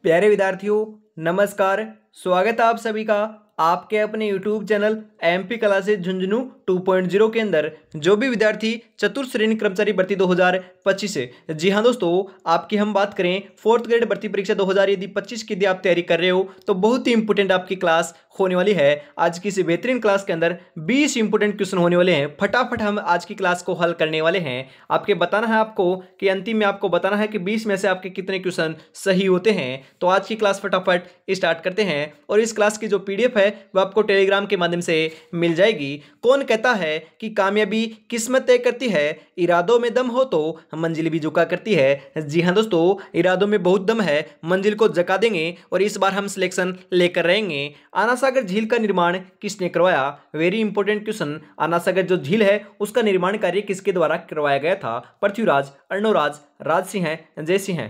प्यारे विद्यार्थियों, नमस्कार। स्वागत है आप सभी का आपके अपने YouTube channel MP classes Jhunjhunu 2.0 के अंदर। जो भी विद्यार्थी चतुर्थ श्रेणी कर्मचारी भर्ती 2025 से, जी हाँ दोस्तों, आपकी हम बात करें फोर्थ ग्रेड भर्ती परीक्षा 2025 की यदि आप तैयारी कर रहे हो तो बहुत ही इंपॉर्टेंट आपकी क्लास होने वाली है। आज की इस बेहतरीन क्लास के अंदर 20 इंपॉर्टेंट क्वेश्चन होने वाले हैं। फटाफट हम आज की क्लास को हल करने वाले हैं। आपके बताना है आपको कि अंतिम में आपको बताना है कि 20 में से आपके कितने क्वेश्चन सही होते हैं। तो आज की क्लास फटाफट स्टार्ट करते हैं। और इस क्लास की जो पीडीएफ है वह आपको टेलीग्राम के माध्यम से मिल जाएगी। कौन कहता है कि कामयाबी किस्मत तय करती है, इरादों में दम हो तो मंजिल भी झुका करती है। जी हाँ दोस्तों, इरादों में बहुत दम है, मंजिल को झुका देंगे और इस बार हम सिलेक्शन लेकर रहेंगे। आना सागर झील का निर्माण किसने करवाया? Very important question. आना सागर जो झील है उसका निर्माण कार्य किसके द्वारा करवाया गया था? पृथ्वीराज, अर्णोराज, राज सिंह, जय सिंह।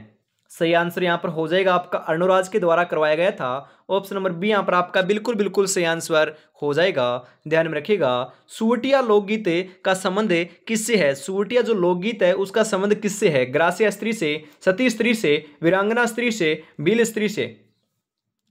सही आंसर यहां पर हो जाएगा आपका अर्णोराज के द्वारा करवाया गया था। ऑप्शन नंबर बी यहां पर आपका बिल्कुल बिल्कुल सही आंसर हो जाएगा। ध्यान में रखिएगा, सुवटिया लोकगीत का संबंध किससे है? सुवटिया जो लोकगीत है उसका संबंध किससे है? ग्रासिया स्त्री से, सती स्त्री से, वीरांगना स्त्री से, भील स्त्री से।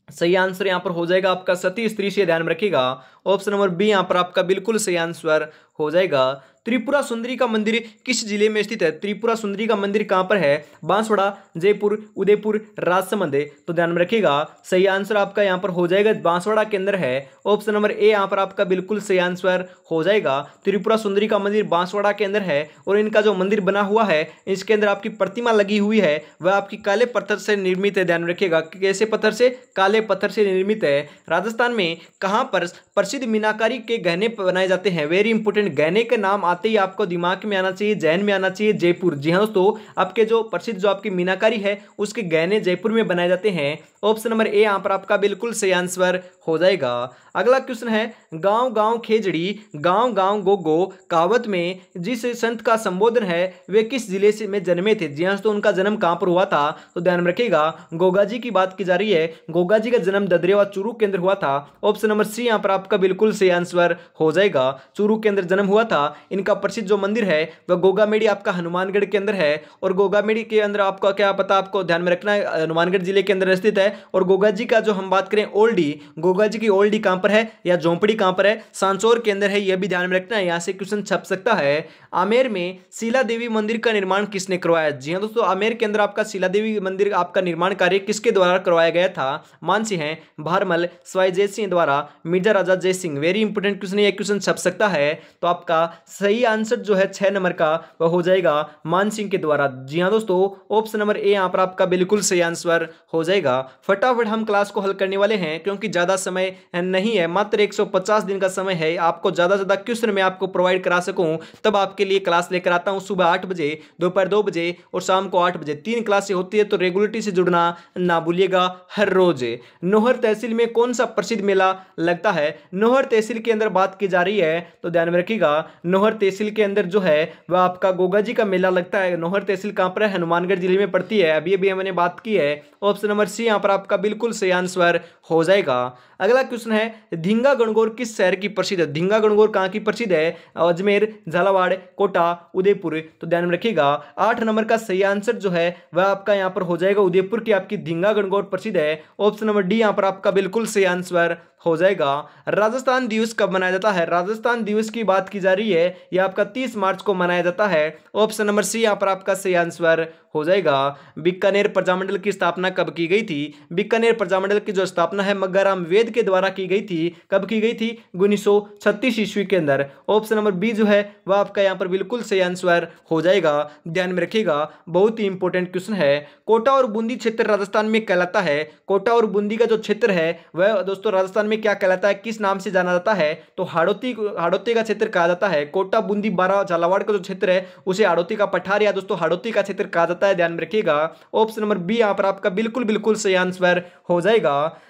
सही आंसर यहां पर हो जाएगा आपका सती स्त्री से। ध्यान में रखिएगा, ऑप्शन नंबर बी यहां पर आपका बिल्कुल सही आंसर हो जाएगा। त्रिपुरा सुंदरी का मंदिर किस जिले में स्थित है? त्रिपुरा सुंदरी का मंदिर कहां पर है? बांसवाड़ा, जयपुर, उदयपुर, राजसमंद। तो ध्यान में रखिएगा, सही आंसर आपका यहां पर हो जाएगा बांसवाड़ा के अंदर है। ऑप्शन नंबर ए यहां पर आपका बिल्कुल सही आंसर हो जाएगा। त्रिपुरा सुंदरी का मंदिर बांसवाड़ा के अंदर है और इनका जो मंदिर बना हुआ है इसके अंदर आपकी प्रतिमा लगी हुई है वह आपकी काले पत्थर से निर्मित है। ध्यान में रखिएगा, कैसे पत्थर से? काले पत्थर से निर्मित है। राजस्थान में कहां पर प्रसिद्ध मीनाकारी के गहने बनाए जाते हैं? Very important. गहने के नाम आते ही आपको दिमाग में आना चाहिए, जहन में आना चाहिए जयपुर। जी हाँ दोस्तों, आपके जो प्रसिद्ध जो आपकी मीनाकारी है उसके गहने जयपुर में बनाए जाते हैं। ऑप्शन नंबर ए यहां पर आपका बिल्कुल सही आंसर हो जाएगा। अगला क्वेश्चन है, गांव गांव खेजड़ी गांव गांव गोगो कहावत में जिस संत का संबोधन है वे किस जिले से में जन्मे थे? जी हाँ दोस्तों, उनका जन्म कहां पर हुआ था? तो ध्यान में रखिएगा, गोगा जी की बात की जा रही है। गोगा जी का जन्म ददरेवा चूरू के अंदर हुआ था। ऑप्शन नंबर सी यहां पर आपका बिल्कुल सही आंसर हो जाएगा। चूरू के अंदर जन्म हुआ था। इनका प्रसिद्ध जो मंदिर है वह गोगामेड़ी आपका हनुमानगढ़ के अंदर है। और गोगामेड़ी के अंदर आपका क्या पता, आपको ध्यान में रखना है, हनुमानगढ़ जिले के अंदर स्थित है। और गोगा जी का जो हम बात करें ओल्डी, गोगा जी की ओल्डी कहां पर है या झोंपड़ी कहां पर है? सांचौर के अंदर है। यह भी ध्यान में रखना है, यहां से क्वेश्चन छप सकता है। आमेर में शिला देवी मंदिर का निर्माण किसने करवाया? जी हां दोस्तों, आमेर के अंदर आपका शिला देवी मंदिर आपका निर्माण कार्य किसके द्वारा करवाया गया था? मान सिंह, भारमल, स्वाई जय सिंह द्वारा, मिर्जा राजा जय सिंह। वेरी इंपॉर्टेंट क्वेश्चन, ये क्वेश्चन छप सकता है। तो आपका सही आंसर जो है 6 नंबर का वह हो जाएगा मान सिंह के द्वारा। जी हां दोस्तों, ऑप्शन नंबर ए यहां पर आपका बिल्कुल सही आंसर हो जाएगा। फटाफट हम क्लास को हल करने वाले हैं क्योंकि ज्यादा समय नहीं है, मात्र 150 दिन का समय है। आपको ज्यादा से ज्यादा क्वेश्चन मैं आपको प्रोवाइड करा सकूं तब आपके लिए क्लास लेकर आता हूं। सुबह 8 बजे, दोपहर 2 बजे और शाम को 8 बजे 3 क्लासें होती है। तो रेगुलरिटी से जुड़ना ना भूलिएगा हर रोज। नोहर तहसील में कौन सा प्रसिद्ध मेला लगता है? नोहर तहसील के अंदर बात की जा रही है तो ध्यान में रखिएगा, नोहर तहसील के अंदर जो है वह आपका गोगा जी का मेला लगता है। नोहर तहसील कहां पर है? हनुमानगढ़ जिले में पड़ती है। अभी अभी हमने बात की है। ऑप्शन नंबर सी यहां पर आपका बिल्कुल सही आंसर हो जाएगा। अगला क्वेश्चन है, धींगा गणगौर किस शहर की प्रसिद्ध है? धींगा गणगौर कहां की प्रसिद्ध है? अजमेर, झालावाड़, कोटा, उदयपुर। तो ध्यान में रखिएगा, 8 नंबर का सही आंसर जो है वह आपका यहां पर हो जाएगा उदयपुर की आपकी धींगा गणगौर प्रसिद्ध है। ऑप्शन नंबर डी यहां पर आपका बिल्कुल सही आंसर हो जाएगा। राजस्थान दिवस कब मनाया जाता है? राजस्थान दिवस की बात की जा रही है, यह आपका 30 मार्च को मनाया जाता है। ऑप्शन नंबर सी यहां पर आपका सही आंसर हो जाएगा। बीकानेर प्रजामंडल की स्थापना कब की गई थी? बीकानेर प्रजामंडल की जो स्थापना है मग्गाराम वेद के द्वारा की गई थी। कब की गई थी? 1936 ईस्वी के अंदर। ऑप्शन नंबर बी जो है वह आपका यहां पर बिल्कुल सही आंसर हो जाएगा। ध्यान में रखिएगा, बहुत ही इंपॉर्टेंट क्वेश्चन है। कोटा और बूंदी क्षेत्र राजस्थान में कहलाता है। कोटा और बूंदी का जो क्षेत्र है वह दोस्तों राजस्थान में क्या कहलाता है, किस नाम से जाना जाता है? तो हाड़ौती, हाड़ौती का क्षेत्र कहा जाता है। कोटा, बूंदी, बारा, झालावाड़ का जो क्षेत्र है उसे हाड़ौती का पठार या दोस्तों हाड़ौती का क्षेत्र कहा जाता है। ध्यान में रखिएगा, ऑप्शन नंबर बी यहां पर आपका बिल्कुल बिल्कुल सही आंसर हो जाएगा।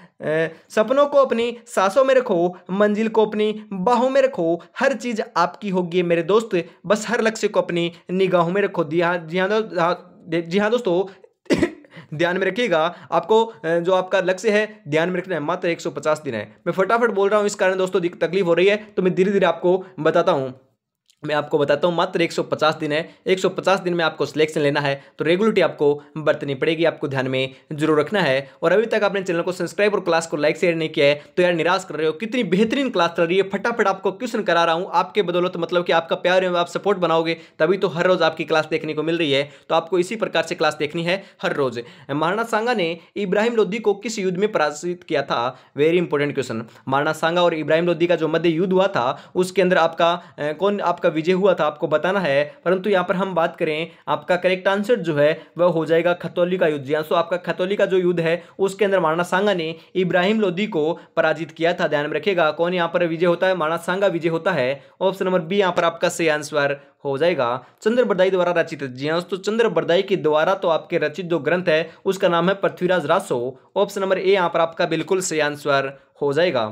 सपनों को अपनी सांसों में रखो, मंजिल को अपनी बाहों में रखो, हर चीज आपकी होगी मेरे दोस्त, बस हर लक्ष्य को अपनी निगाहों में रखो। जी हाँ दोस्तों, ध्यान में रखिएगा, आपको जो आपका लक्ष्य है ध्यान में रखना है, मात्र 150 दिन है। मैं फटाफट बोल रहा हूं इस कारण दोस्तों तकलीफ हो रही है तो मैं धीरे धीरे आपको बताता हूं। मैं आपको बताता हूँ, मात्र 150 दिन है। 150 दिन में आपको सिलेक्शन लेना है, तो रेगुलरिटी आपको बरतनी पड़ेगी, आपको ध्यान में जरूर रखना है। और अभी तक आपने चैनल को सब्सक्राइब और क्लास को लाइक शेयर नहीं किया है तो यार निराश कर रहे हो। कितनी बेहतरीन क्लास चल रही है, फटाफट आपको क्वेश्चन करा रहा हूँ आपके बदौलत, मतलब कि आपका प्यार है, आप सपोर्ट बनाओगे तभी तो हर रोज आपकी क्लास देखने को मिल रही है। तो आपको इसी प्रकार से क्लास देखनी है हर रोज। महाराणा सांगा ने इब्राहिम लोदी को किस युद्ध में पराजित किया था? Very important question. Maharana Sanga और इब्राहिम लोदी का जो मध्य युद्ध हुआ था उसके अंदर आपका कौन आपका विजय हुआ था आपको बताना है। परंतु यहां पर हम बात करें, आपका करेक्ट आंसर जो है वह हो जाएगा खतौली का युद्ध। सो आपका खतौली का जो युद्ध है उसके अंदर महाराणा सांगा ने इब्राहिम लोदी को पराजित किया था। ध्यान में रखिएगा कौन यहां पर विजय होता है, महाराणा सांगा विजय होता है। ऑप्शन नंबर बी यहां पर आपका सही आंसर हो जाएगा। चंद्र बरदाई द्वारा रचित, जी हाँ दोस्तों, चंद्र बरदाई के द्वारा तो आपके रचित जो ग्रंथ है उसका नाम है Prithviraj Raso. Option number A यहां पर आपका बिल्कुल सही आंसर हो जाएगा।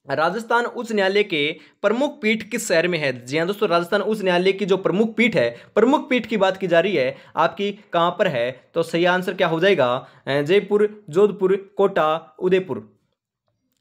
राजस्थान उच्च न्यायालय के प्रमुख पीठ किस शहर में है? जी हाँ दोस्तों, राजस्थान उच्च न्यायालय की जो प्रमुख पीठ है, प्रमुख पीठ की बात की जा रही है आपकी, कहां पर है? तो सही आंसर क्या हो जाएगा? जयपुर, जोधपुर, कोटा, उदयपुर।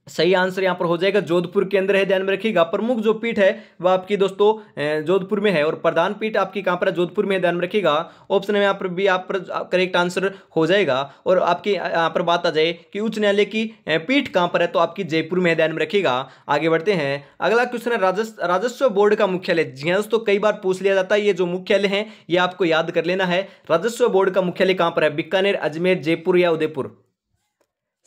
सही आंसर यहां पर हो जाएगा जोधपुर के अंदर है। ध्यान में रखिएगा प्रमुख जो पीठ है वह आपकी दोस्तों जोधपुर में है, और प्रधान पीठ आपकी कहां पर है? जोधपुर में है। ध्यान में रखिएगा ऑप्शन में यहां पर भी आप पर करेक्ट आंसर हो जाएगा। और आपकी यहां पर बात आ जाए कि उच्च न्यायालय की पीठ कहां पर है, तो आपकी जयपुर में है। ध्यान में रखिएगा। आगे बढ़ते हैं, अगला क्वेश्चन है राजस्व बोर्ड का मुख्यालय। जी हाँ दोस्तों, कई बार पूछ लिया जाता है, ये जो मुख्यालय है ये आपको याद कर लेना है। राजस्व बोर्ड का मुख्यालय कहां पर है? बीकानेर, अजमेर, जयपुर या उदयपुर?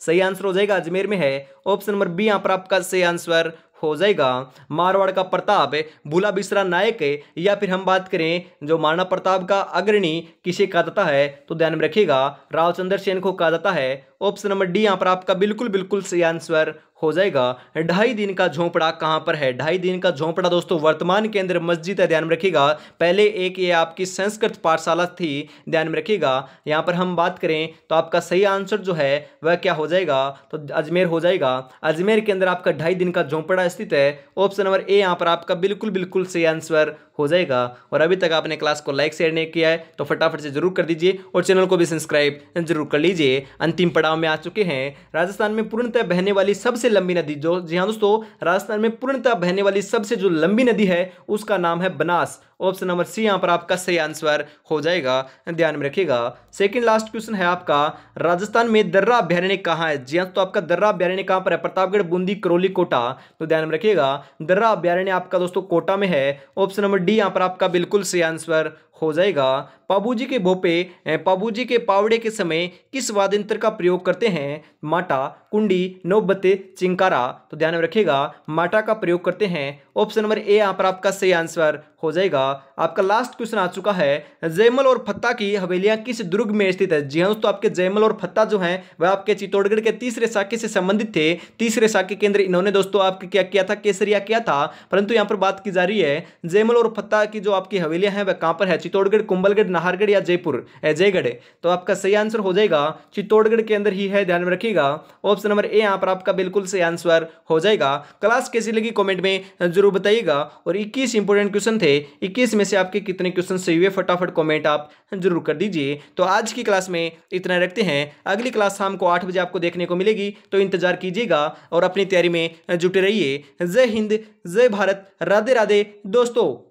सही आंसर हो जाएगा अजमेर में है। ऑप्शन नंबर बी यहां पर आपका सही आंसर हो जाएगा। मारवाड़ का प्रताप भूला बिसरा नायक है, या फिर हम बात करें जो महाराणा प्रताप का अग्रणी किसे कहा जाता है, तो ध्यान में रखिएगा रावचंद्र सेन को कहा जाता है। ऑप्शन नंबर डी यहां पर आपका बिल्कुल बिल्कुल सही आंसर हो जाएगा। 2.5 दिन का झोंपड़ा कहां पर है? 2.5 दिन का झोंपड़ा दोस्तों वर्तमान के अंदर मस्जिद है। ध्यान में रखिएगा, पहले एक ये आपकी संस्कृत पाठशाला थी। ध्यान में रखिएगा। यहां पर हम बात करें तो आपका सही आंसर जो है वह क्या हो जाएगा? तो अजमेर हो जाएगा। अजमेर के अंदर आपका 2.5 दिन का झोंपड़ा स्थित है। ऑप्शन नंबर ए यहां पर आपका बिल्कुल बिल्कुल सही आंसर हो जाएगा। और अभी तक आपने क्लास को लाइक शेयर नहीं किया है तो फटाफट से जरूर कर दीजिए, और चैनल को भी सब्सक्राइब जरूर कर लीजिए। अंतिम पड़ाव में आ चुके हैं, राजस्थान में पूर्णतः बहने वाली सबसे लंबी नदी, जो जी हाँ दोस्तों, राजस्थान में पूर्णतः बहने वाली सबसे जो लंबी नदी है उसका नाम है बनास। ऑप्शन नंबर सी यहां पर आपका सही आंसर हो जाएगा। ध्यान में रखिएगा। सेकंड लास्ट क्वेश्चन है आपका, राजस्थान में दर्रा अभ्यारण्य कहां है? जी हाँ, तो आपका दर्रा अभ्यारण्य कहां पर है? प्रतापगढ़, बूंदी, करौली, कोटा? तो ध्यान में रखिएगा दर्रा अभ्यारण्य आपका दोस्तों कोटा में है। ऑप्शन नंबर डी यहां पर आपका बिल्कुल सही आंसर हो जाएगा। पाबूजी के भोपे पाबूजी के पावड़े के समय किस वाद्य यंत्र का प्रयोग करते हैं? माटा, कुंडी, नौबत, चिंकारा? तो ध्यान में रखिएगा माटा का प्रयोग करते हैं। ऑप्शन नंबर ए यहां पर आपका सही आंसर हो जाएगा। आपका लास्ट क्वेश्चन आ चुका है, जयमल और फत्ता की हवेलियां किस दुर्ग में स्थित है? जी हाँ दोस्तों, आपके जयमल और फत्ता जो हैं वह आपके चित्तौड़गढ़ के तीसरे साके से संबंधित थे। तीसरे साके के अंदर इन्होंने दोस्तों आपके क्या किया था? केसरिया किया था। परंतु यहां पर बात की जा रही है जयमल और फत्ता की जो आपकी हवेलियां हैं वह कहां पर है? चित्तौड़गढ़, कुंभलगढ़, नाहरगढ़ या जयपुर जयगढ़? तो आपका सही आंसर हो जाएगा चित्तौड़गढ़ के अंदर ही है। ध्यान में रखिएगा ऑप्शन नंबर ए यहां पर आपका बिल्कुल सही आंसर हो जाएगा। क्लास कैसी लगी कमेंट में जरूर बताइएगा। और 21 इंपोर्टेंट क्वेश्चन थे, 21 में से आपके कितने क्वेश्चन सही हुए फटाफट कमेंट आप जरूर कर दीजिए। तो आज की क्लास में इतना रखते हैं, अगली क्लास शाम को 8 बजे आपको देखने को मिलेगी, तो इंतजार कीजिएगा और अपनी तैयारी में जुटे रहिए। जय हिंद, जय भारत, राधे राधे दोस्तों।